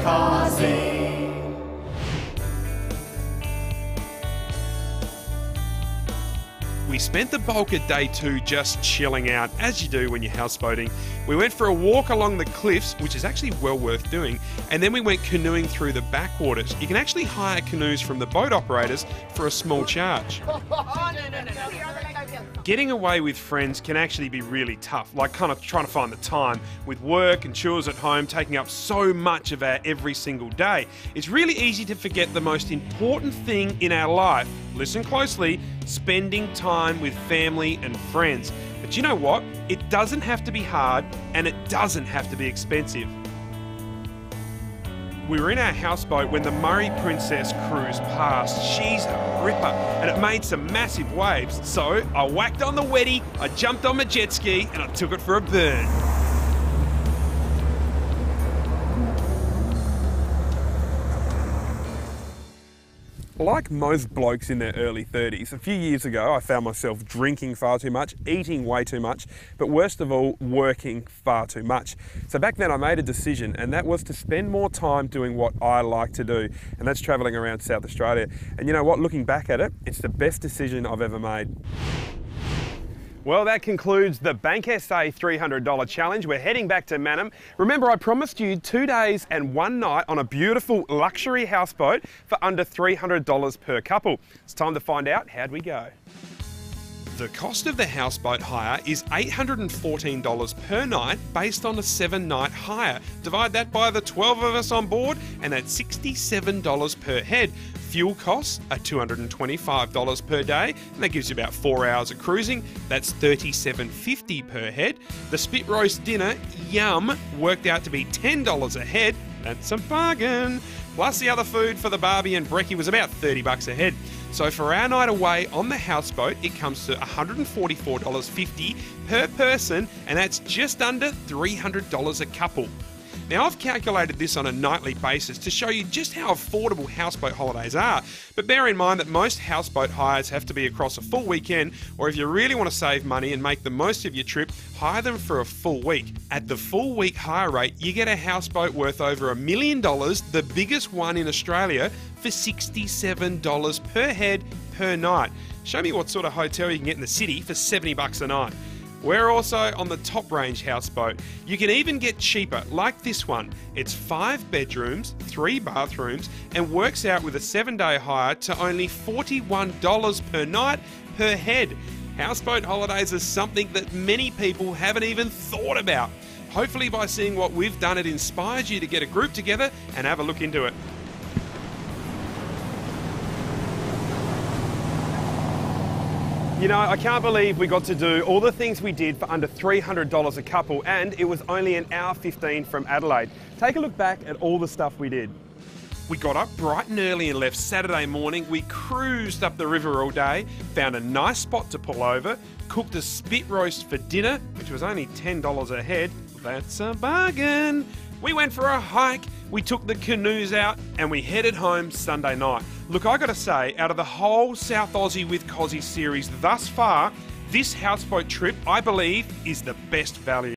Cosy. We spent the bulk of day 2 just chilling out, as you do when you're houseboating. We went for a walk along the cliffs, which is actually well worth doing, and then we went canoeing through the backwaters. You can actually hire canoes from the boat operators for a small charge. Getting away with friends can actually be really tough, like kind of trying to find the time with work and chores at home taking up so much of our every single day. It's really easy to forget the most important thing in our life. Listen closely, spending time with family and friends. But you know what? It doesn't have to be hard and it doesn't have to be expensive. We were in our houseboat when the Murray Princess cruised past. She's a ripper and it made some massive waves. So I whacked on the wetty, I jumped on my jet ski and I took it for a burn. Like most blokes in their early 30s, a few years ago I found myself drinking far too much, eating way too much, but worst of all, working far too much. So back then I made a decision, and that was to spend more time doing what I like to do, and that's travelling around South Australia. And you know what, looking back at it, it's the best decision I've ever made. Well, that concludes the BankSA $300 challenge. We're heading back to Mannum. Remember, I promised you 2 days and 1 night on a beautiful luxury houseboat for under $300 per couple. It's time to find out how'd we go. The cost of the houseboat hire is $814 per night based on a 7-night hire. Divide that by the 12 of us on board and that's $67 per head. Fuel costs are $225 per day, and that gives you about 4 hours of cruising. That's $37.50 per head. The spit roast dinner, yum, worked out to be $10 a head. That's a bargain. Plus the other food for the barbie and brekkie was about $30 a head. So for our night away on the houseboat, it comes to $144.50 per person, and that's just under $300 a couple. Now, I've calculated this on a nightly basis to show you just how affordable houseboat holidays are, but bear in mind that most houseboat hires have to be across a full weekend, or if you really want to save money and make the most of your trip, hire them for a full week. At the full week hire rate, you get a houseboat worth over $1 million, the biggest one in Australia, for $67 per head per night. Show me what sort of hotel you can get in the city for $70 a night. We're also on the top range houseboat. You can even get cheaper, like this one. It's 5 bedrooms, 3 bathrooms, and works out with a 7-day hire to only $41 per night per head. Houseboat holidays are something that many people haven't even thought about. Hopefully by seeing what we've done, it inspires you to get a group together and have a look into it. You know, I can't believe we got to do all the things we did for under $300 a couple, and it was only an hour 15 from Adelaide. Take a look back at all the stuff we did. We got up bright and early and left Saturday morning. We cruised up the river all day, found a nice spot to pull over, cooked a spit roast for dinner, which was only $10 a head. That's a bargain. We went for a hike, we took the canoes out, and we headed home Sunday night. Look, I gotta say, out of the whole South Aussie with Cozzy series thus far, this houseboat trip, I believe, is the best value.